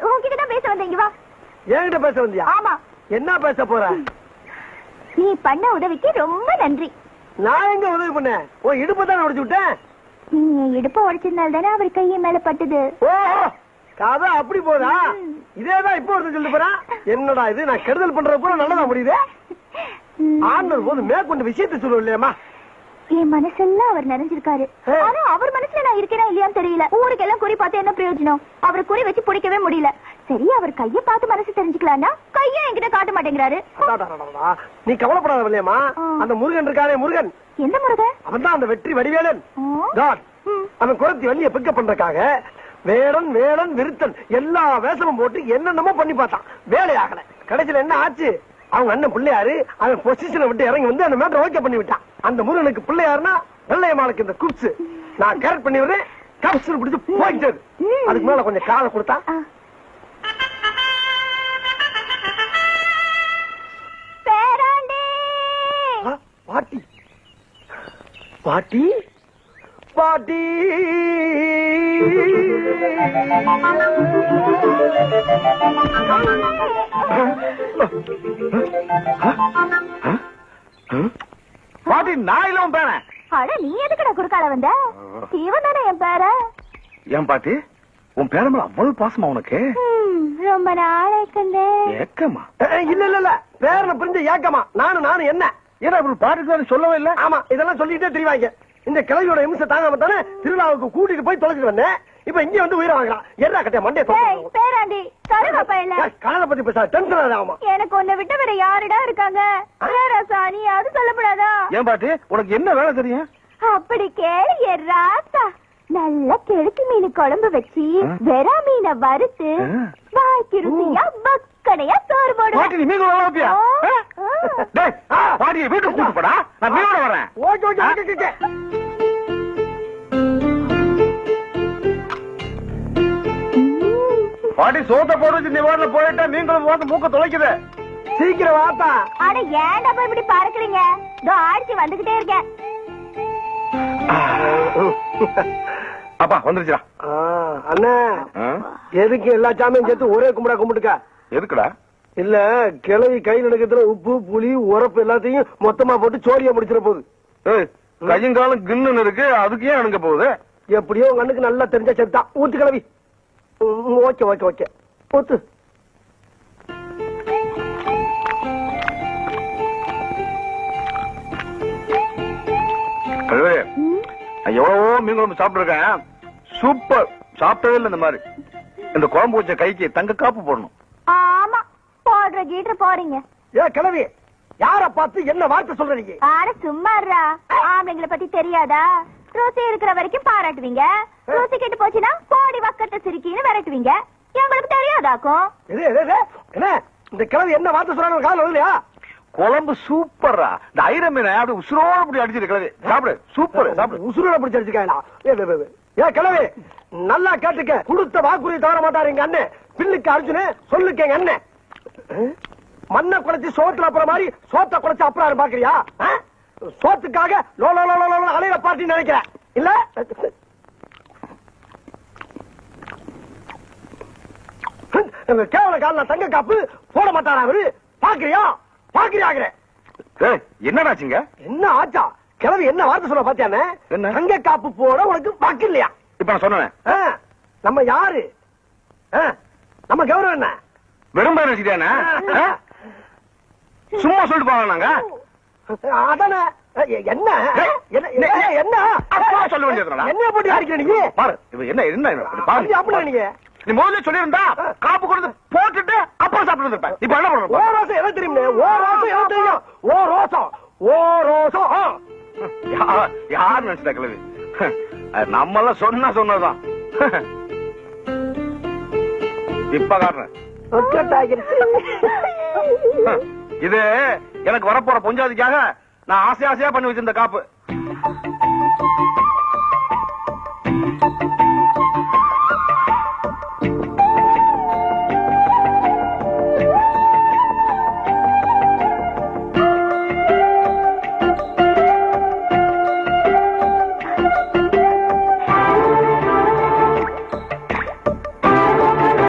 உங்ககிட்ட பேச வந்தீங்க. வா. என்கிட்ட பேச வந்தியா? ஆமா. என்ன பேச போற? நீ பண்ண உதவிக்கு ரொம்ப நன்றி. நான் எங்க உதவி பண்ணேன்? உன் இடுப்பு தானே உடைச்சு விட்டேன். நீ இடுப்பு உடைச்சதுனால தானே அவர் கையை மேல பட்டது. ஓஹோ, கதை அப்படி போதா? இதேதான் இப்போ ஒருத்தர் சொல்லிட்டு போறான். என்னடா இது, நான் கெடுதல் பண்றது கூட நல்லதா முடியுது. ஆண்டர் போது மேற்கொண்டு விஷயத்தை சொல்லுவோம் இல்லையாமா? என் மனசெல்லாம் அவர் நிறைஞ்சிருக்காரு. ஆனா அவர் மனசுல நான் இருக்கிறேன் இல்லையான்னு தெரியல. ஊருக்கெல்லாம் குறி பார்த்து என்ன பிரயோஜனம்? அவரை குறி வச்சு பிடிக்கவே முடியல. சரி, அவர் கைய பார்த்து மனசு தெரிஞ்சுக்கலாம்னா கைய என்கிட்ட காட்ட மாட்டேங்கிறாரு. நீ கவலைப்படாத இல்லையாமா? அந்த முருகன் இருக்கானே, முருகன். எந்த முருகன்? அவன் தான் அந்த வெற்றி வடிவேலன். அவன் குரத்தி வள்ளிய பிக்கப் பண்றதுக்காக வேடன் வேடன் விருத்தன் எல்லா வேஷமும் போட்டு என்னென்னமோ பண்ணி பார்த்தான். வேலையாகல. கடைசியில என்ன ஆச்சு? அவங்க அண்ணன் பிள்ளையாரு அவன் பொசிஷனை விட்டு இறங்கி வந்து அந்த மேட்டர் ஓகே பண்ணி விட்டான். அந்த முருகனுக்கு பிள்ளையாருன்னா வெள்ளையம்மாளுக்கு இந்த குப்ஸ் நான் கரெக்ட் பண்ணி விடுறேன். கப்ஸ் பிடிச்சு போயிட்டது. அதுக்கு மேல கொஞ்சம் காலை கொடுத்தா பாட்டி பாட்டி பாட்டி பாட்டி நான் இல்ல உன் பேரன். அட, நீ எதுக்குடா குறுக்கால வந்த? இவன் தானே என் பேரன். ஏன் பாட்டி, உன் பேரன் அவ்வளவு பாசமா உனக்கு? ரொம்ப நாளைக்கு ஏக்கமா? இல்ல இல்ல இல்ல, பேரனை புரிஞ்ச ஏக்கமா? நானும் என்ன ஏன்னா பாட்டுக்கு சொல்லவே இல்ல. ஆமா, இதெல்லாம் சொல்லிட்டே தெரிவாங்க. இந்த கிழவியோட இம்சை தாங்காம தானே திருவிழாவுக்கு கூட்டிட்டு போய் தொலைச்சிட்டு வந்தேன். இப்ப இங்க வந்து உயிரை வாங்கலாம். என்ன கட்டிய மண்டே பேராண்டி கலரை பத்தி பேச டென்ஷன் ஆகுமா? எனக்கு உன்னை விட்டு வேற யாருடா இருக்காங்க? நீ அது சொல்லப்படாதா? ஏன் பாட்டி, உனக்கு என்ன வேலை தெரியும்? அப்படி கேளு ராசா. நல்ல கெளுத்தி மீன் குழம்பு வச்சு வெறா மீனை வறுத்து வாய்க்கு ருசியா பக்கனையா சோறு போடு. பாட்டி நீ மீன் வாப்பியா? பாட்டியை வீட்டுக்கு கூட்டு போடா, நான் மீனோட வரேன். Okay okay okay. பாட்டி சோத்த போட்டு நீ வாட்டில போயிட்டா மீன் குழம்பு பார்த்து மூக்க தொலைக்குது. சீக்கிரம் வாப்பா. அட ஏன்டா போய் இப்படி பார்க்கறீங்க? ஆடிச்சு வந்துகிட்டே இருக்கேன். அப்பா வந்துருச்சா? அண்ணா, எதுக்கு எல்லா சாமியும் சேர்த்து ஒரே கும்பிடா கும்பிட்டுக்க? எதுக்குடா? இல்ல, கிளவி கை நடக்கத்துல உப்பு புளி உரப்பு எல்லாத்தையும் மொத்தமா போட்டு சோழியா முடிச்சிட போகுது. கையும் காலம் கின்னு இருக்கு, அதுக்கு ஏன் அணுங்க போகுது? எப்படியோ உங்க அண்ணுக்கு நல்லா தெரிஞ்ச செத்தான். ஊத்து கிளவி. ஓகே ஓகே ஓகே, ஊத்து. எவ்வளவோ மீன் குழம்பு சாப்பிட்டு இருக்கேன், சூப்பர். சாப்பிட்டதே இல்ல இந்த மாதிரி. இந்த குழம்பு வச்ச கைக்கு தங்க காப்பு போடணும். ஆமா, போடுற கீட்டர் போறீங்க. ஏ கிளவி, யார பார்த்து என்ன வார்த்தை சொல்றீங்க? ஆட சும்மாறா. ஆம்பளைங்களை பத்தி தெரியாதா? ருசி இருக்கிற வரைக்கும் பாராட்டுவீங்க, ருசி கெட்டு போச்சுன்னா கோடி வக்கத்தை சிரிக்கின்னு விரட்டுவீங்க. எங்களுக்கு தெரியாதாக்கும்? என்ன இந்த கிளவி என்ன வார்த்தை சொல்றாங்க காதுல இல்லையா? குழம்பு சூப்பரா. இந்த ஐர மீனை அப்படி உசுரோட அப்படி அடிச்சிருக்கிறது. சாப்பிடு, சூப்பர். சாப்பிடு, உசுரோட பிடிச்சி அடிச்சுக்கலாம். ஏ கிளவி, நல்லா கேட்டுக்க. கொடுத்த வாக்குறுதி தவற மாட்டாரு எங்க அண்ணன். பில்லுக்கு அர்ஜுனு, சொல்லுக்கு எங்க அண்ணன். மண்ணை குறைச்சி சோத்துல அப்புறம் மாதிரி சோத்த குறைச்சு அப்புறம் பாக்குறியா? சோத்துக்காக லோ லோ லோ லோ அலையில பார்ட்டி நினைக்கிறேன் இல்ல? கேவல கால தங்க காப்பு போட மாட்டாரா அவரு? பாக்குறியா பாக்குறியாங்கிற? என்னடாச்சுங்க? என்ன ஆச்சா? கிளவி என்ன வார்த்தை சொல்ல பாத்தியானே? தங்க காப்பு போட உனக்கு பாக்கு இல்லையா? இப்ப நான் சொன்னேன். நம்ம யாரு? நம்ம கௌரவம் என்ன? வெறும் பேர் வச்சுக்கிட்டானே? சும்மா சொல்லிட்டு போவாங்க நாங்க. அதானே. என்ன என்ன சொல்ல வேண்டியது? என்ன போட்டு அடிக்கிற நீ? பாரு என்ன என்ன அப்படின்னா நீங்க நீ முதல்ல சொல்லியிருந்தா காப்பு கொண்டு போட்டுட்டு அப்புறம் சாப்பிட்டு இருப்பேன். இப்ப என்ன பண்ற? ஓ ரோசம் எல்லாம் தெரியும். ஓ ரோசம் எல்லாம் தெரியும். ஓ ரோசம் ஓ ரோசம் யார் நினைச்சா கிளவி? நம்ம எல்லாம் சொன்னதான். இப்ப காரணம் இது எனக்கு வரப்போற பொஞ்சாதிக்காக நான் ஆசையா பண்ணி வச்சிருந்த காப்பு.